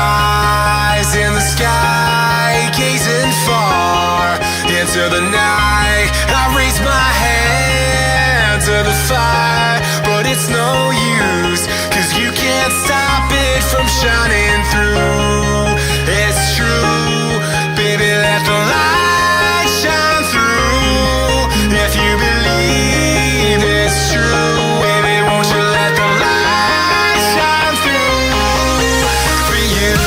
Eyes in the sky, gazing far into the night. I raise my hand to the fire, but it's no use, 'cause you can't stop it from shining through. It's true, baby, let the light shine through. If you believe it's true, baby, won't you let the light shine through for you.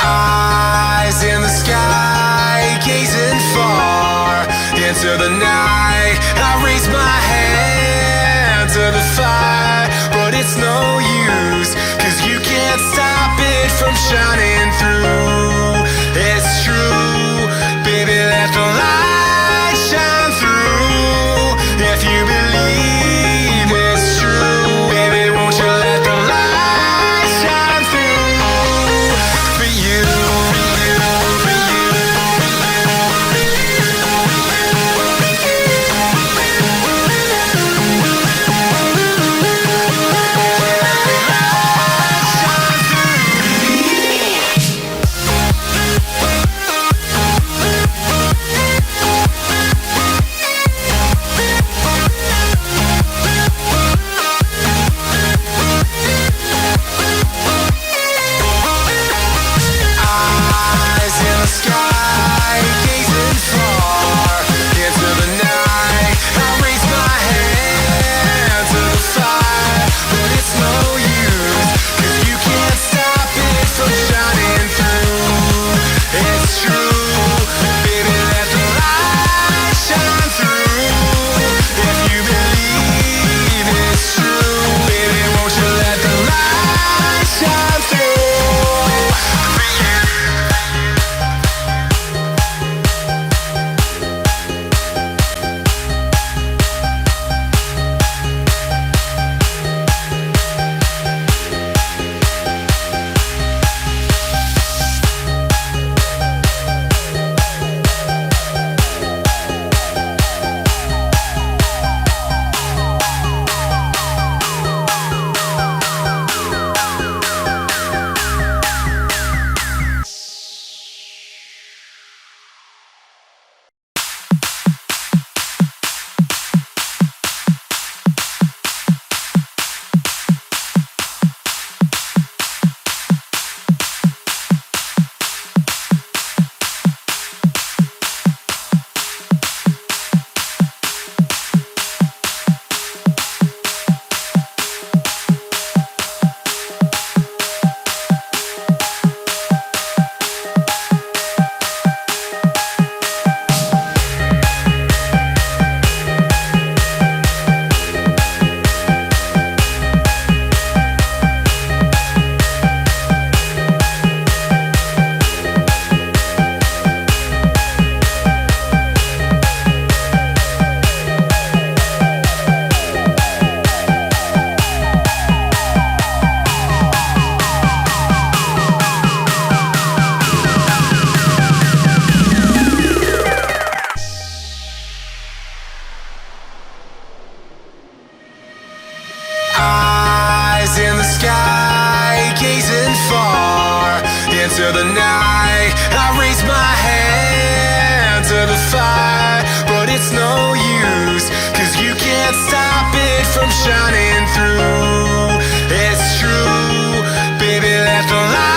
Eyes in the sky, gazing far into the night. I raise my hand to the fire, but it's no use, 'cause you can't stop it from shining through. It's true, baby, let the light shine through. If you believe it's true, baby, won't you let the light shine through for you. Eyes in the sky, gazing far into the night. I raise my hand to the fire, but it's no use, 'cause you can't stop it from shining through. It's true, baby, let the light shine through. If you believe it's true, baby, won't you let the light shine through for you. Eyes in the sky, gazing far into the night. I raise my hand to the fire, but it's no use, 'cause you can't stop it from shining through. It's true, baby, let the light